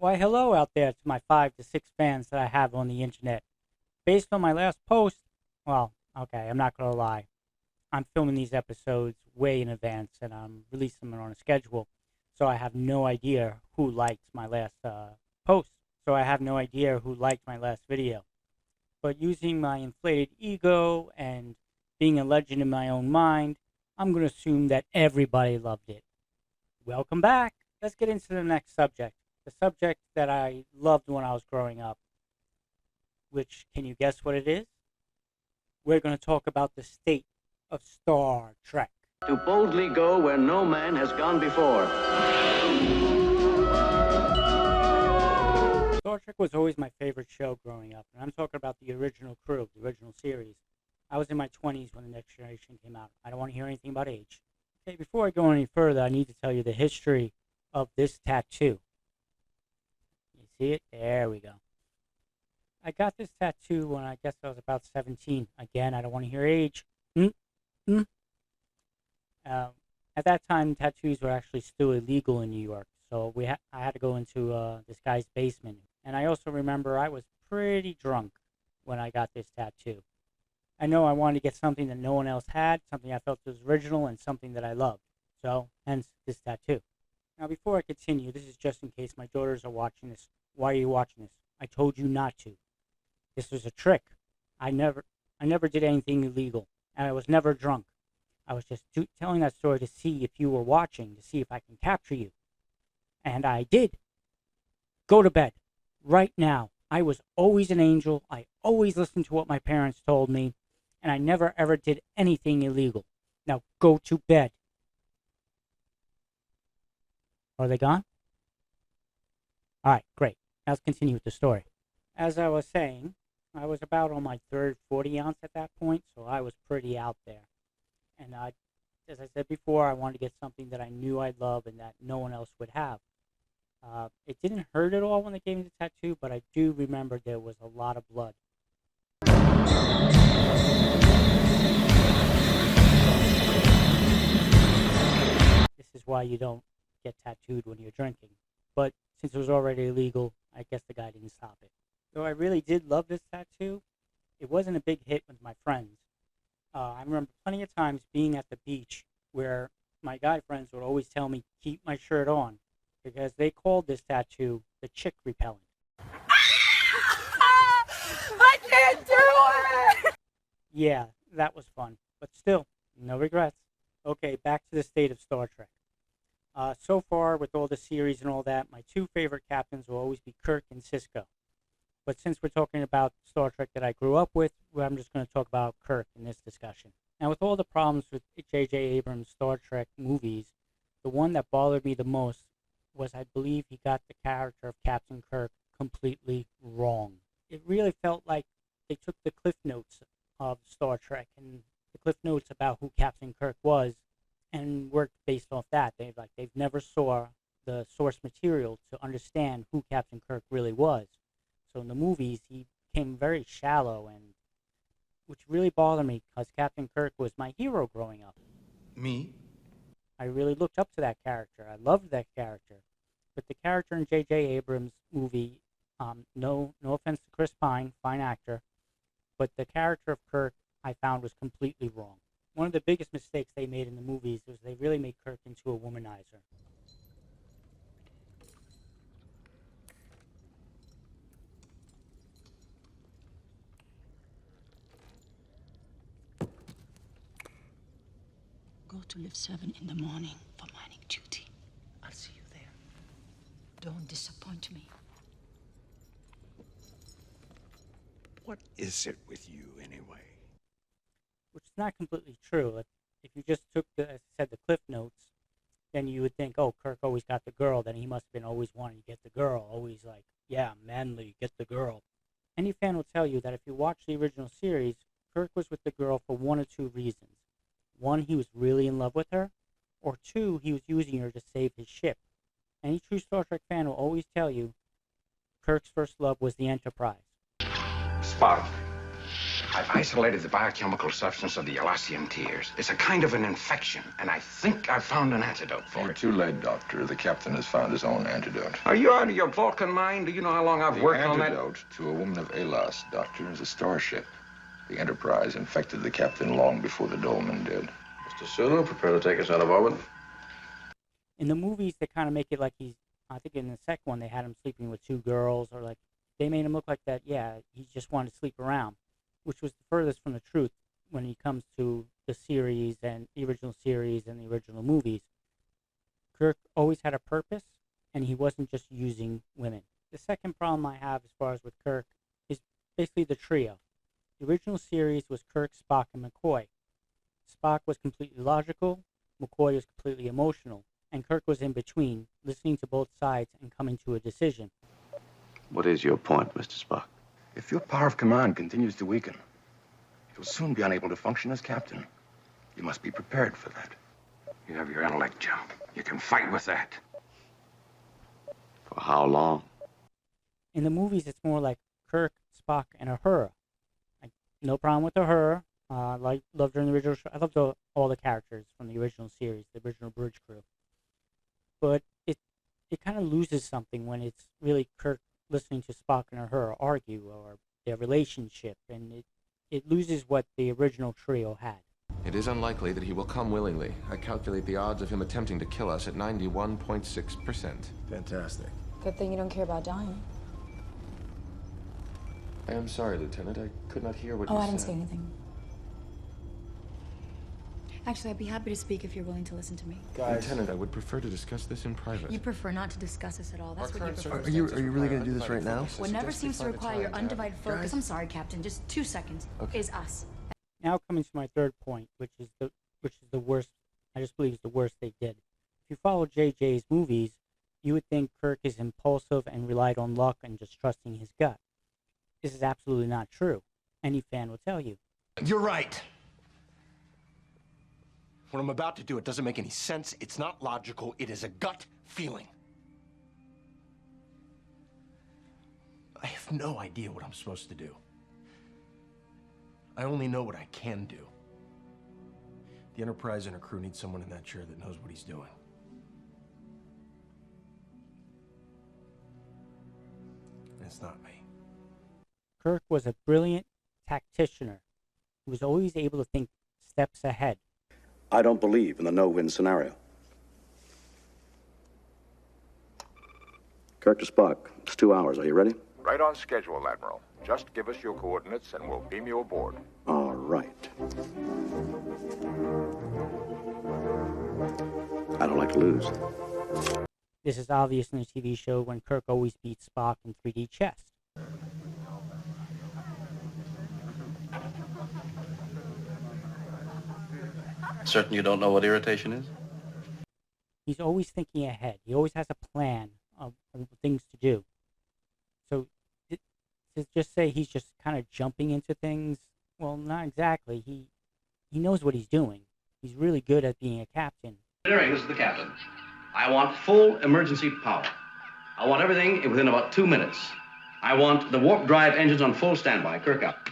Why, hello out there to my 5 to 6 fans that I have on the internet. Based on my last post, well, okay, I'm not going to lie. I'm filming these episodes way in advance and I'm releasing them on a schedule. So I have no idea who liked my last post. So I have no idea who liked my last video. But using my inflated ego and being a legend in my own mind, I'm going to assume that everybody loved it. Welcome back. Let's get into the next subject. The subject that I loved when I was growing up. Which, can you guess what it is? We're going to talk about the state of Star Trek. To boldly go where no man has gone before. Star Trek was always my favorite show growing up, and I'm talking about the original crew, the original series. I was in my 20s when The Next Generation came out. I don't want to hear anything about age. Okay, before I go any further, I need to tell you the history of this tattoo. You see it? There we go. I got this tattoo when I guess I was about 17. Again, I don't want to hear age. At that time, tattoos were actually still illegal in New York, so I had to go into this guy's basement. And I also remember I was pretty drunk when I got this tattoo. I know I wanted to get something that no one else had, something I felt was original, and something that I loved. So, hence this tattoo. Now, before I continue, this is just in case my daughters are watching this. Why are you watching this? I told you not to. This was a trick. I never did anything illegal, and I was never drunk. I was just telling that story to see if you were watching, to see if I can capture you. And I did. Go to bed. Right now. I was always an angel. I always listened to what my parents told me, and I never ever did anything illegal. Now go to bed. Are they gone? All right, great. Now let's continue with the story. As I was saying, I was about on my third 40 ounce at that point, so I was pretty out there. And as I said before, I wanted to get something that I knew I'd love and that no one else would have. It didn't hurt at all when they gave me the tattoo, but I do remember there was a lot of blood. This is why you don't get tattooed when you're drinking. But since it was already illegal, I guess the guy didn't stop it. Though I really did love this tattoo, it wasn't a big hit with my friends. I remember plenty of times being at the beach where my guy friends would always tell me, keep my shirt on, because they called this tattoo the chick repellent. I can't do it! Yeah, that was fun, but still, no regrets. Okay, back to the state of Star Trek. So far, with all the series and all that, my two favorite captains will always be Kirk and Sisko. But since we're talking about Star Trek that I grew up with, well, I'm just going to talk about Kirk in this discussion. Now, with all the problems with JJ Abrams' Star Trek movies, the one that bothered me the most was I believe he got the character of Captain Kirk completely wrong. It really felt like they took the cliff notes of Star Trek and the cliff notes about who Captain Kirk was and worked based off that. They've never saw the source material to understand who Captain Kirk really was. So in the movies, he became very shallow, and which really bothered me because Captain Kirk was my hero growing up. Me? I really looked up to that character. I loved that character. But the character in JJ Abrams' movie, no offense to Chris Pine, fine actor, but the character of Kirk I found was completely wrong. One of the biggest mistakes they made in the movies was they really made Kirk into a womanizer. Go to lift 7 in the morning for mining duty. I'll see you there. Don't disappoint me. What is it with you, anyway? Which is not completely true. If you just took, as I said, the cliff notes, then you would think, oh, Kirk always got the girl, then he must have been always wanting to get the girl, always like, yeah, manly, get the girl. Any fan will tell you that if you watch the original series, Kirk was with the girl for one or two reasons. One, he was really in love with her, or two, he was using her to save his ship. Any true Star Trek fan will always tell you Kirk's first love was the Enterprise. Spark. I've isolated the biochemical substance of the Elassian tears. It's a kind of an infection, and I think I've found an antidote for You're it. too late, Doctor. The captain has found his own antidote. Are you out of your Vulcan mind? Do you know how long I've The worked on that? antidote to a woman of Elas, Doctor, is a starship. The Enterprise infected the captain long before the Dolmen did. Mr. Sulu, prepare to take us out of orbit. In the movies, they kind of make it like I think in the second one, they had him sleeping with two girls, or like, they made him look like that, yeah, he just wanted to sleep around, which was the furthest from the truth when it comes to the series and the original series and the original movies. Kirk always had a purpose, and he wasn't just using women. The second problem I have as far as with Kirk is basically the trio. The original series was Kirk, Spock, and McCoy. Spock was completely logical, McCoy was completely emotional, and Kirk was in between, listening to both sides and coming to a decision. What is your point, Mr. Spock? If your power of command continues to weaken, you'll soon be unable to function as captain. You must be prepared for that. You have your intellect, Jim. You can fight with that. For how long? In the movies, it's more like Kirk, Spock, and Uhura. Like, no problem with Uhura. Loved her in the original show. I loved all the characters from the original series, the original bridge crew. But it kind of loses something when it's really Kirk listening to Spock and Uhura argue, or their relationship, and it loses what the original trio had. It is unlikely that he will come willingly. I calculate the odds of him attempting to kill us at 91.6%. Fantastic. Good thing you don't care about dying. I am sorry, Lieutenant. I could not hear what you said. I didn't say anything. Actually, I'd be happy to speak if you're willing to listen to me. Guys. Lieutenant, I would prefer to discuss this in private. You prefer not to discuss this at all. That's what you prefer. Are you really going to do this right now? What never seems to require your undivided focus, I'm sorry, Captain, just 2 seconds, is us. Now coming to my third point, which is the worst. I just believe it's the worst they did. If you follow JJ's movies, you would think Kirk is impulsive and relied on luck and just trusting his gut. This is absolutely not true. Any fan will tell you. You're right. What I'm about to do, it doesn't make any sense. It's not logical. It is a gut feeling. I have no idea what I'm supposed to do. I only know what I can do. The Enterprise and her crew need someone in that chair that knows what he's doing. And it's not me. Kirk was a brilliant tacticianer who was always able to think steps ahead. I don't believe in the no-win scenario. Kirk to Spock, it's 2 hours. Are you ready? Right on schedule, Admiral. Just give us your coordinates and we'll beam you aboard. All right. I don't like to lose. This is obvious in the TV show when Kirk always beats Spock in 3D chess. Certain you don't know what irritation is? He's always thinking ahead. He always has a plan of things to do. So to just say he's just kind of jumping into things, well, not exactly. He knows what he's doing. He's really good at being a captain. Engineering, this is the captain. I want full emergency power. I want everything within about 2 minutes. I want the warp drive engines on full standby. Kirk up.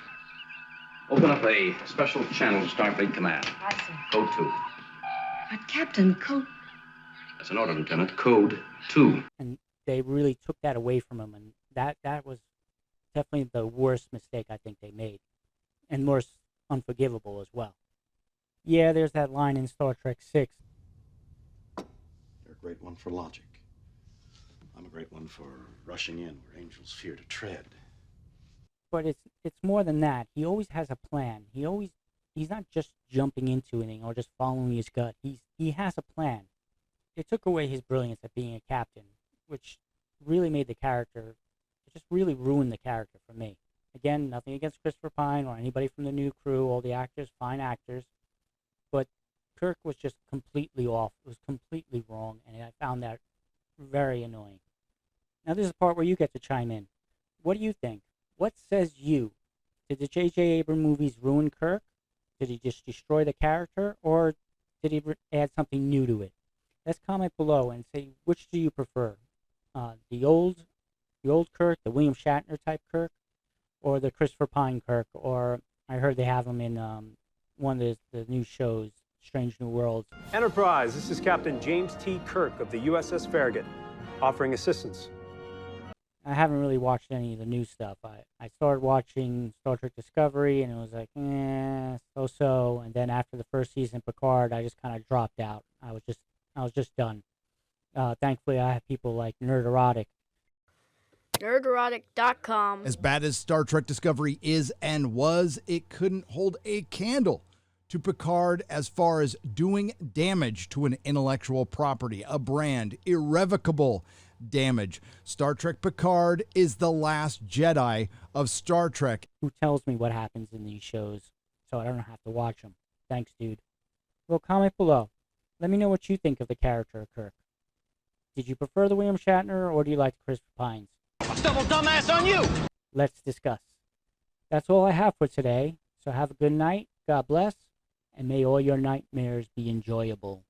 Open up a special channel to Starfleet Command. I see. Code 2. But Captain, That's an order, Lieutenant. Code 2. And they really took that away from him, and that was definitely the worst mistake I think they made, and most unforgivable as well. Yeah, there's that line in Star Trek 6. You're a great one for logic. I'm a great one for rushing in where angels fear to tread. But it's more than that. He always has a plan. He's not just jumping into anything or just following his gut. He has a plan. It took away his brilliance at being a captain, which really made the character, it just really ruined the character for me. Again, nothing against Christopher Pine or anybody from the new crew, all the actors, fine actors, but Kirk was just completely off. It was completely wrong, and I found that very annoying. Now this is the part where you get to chime in. What do you think? What says you? Did the JJ Abrams movies ruin Kirk? Did he just destroy the character, or did he add something new to it? Let's comment below and say, which do you prefer? The old Kirk, the William Shatner type Kirk, or the Christopher Pine Kirk, or I heard they have him in one of the new shows, Strange New Worlds. Enterprise, this is Captain James T. Kirk of the USS Farragut, offering assistance. I haven't really watched any of the new stuff. I started watching Star Trek Discovery, and it was like, so-so. And then after the first season, Picard, I just kind of dropped out. I was just done. Thankfully, I have people like Nerderotic. Nerderotic.com. As bad as Star Trek Discovery is and was, it couldn't hold a candle to Picard as far as doing damage to an intellectual property, a brand, irrevocable damage. Star Trek Picard is the last Jedi of Star Trek. Who tells me what happens in these shows, so I don't have to watch them. Thanks, dude. Well, comment below. Let me know what you think of the character of Kirk. Did you prefer the William Shatner, or do you like the Christopher Pines? Double dumbass on you! Let's discuss. That's all I have for today, so have a good night, God bless, and may all your nightmares be enjoyable.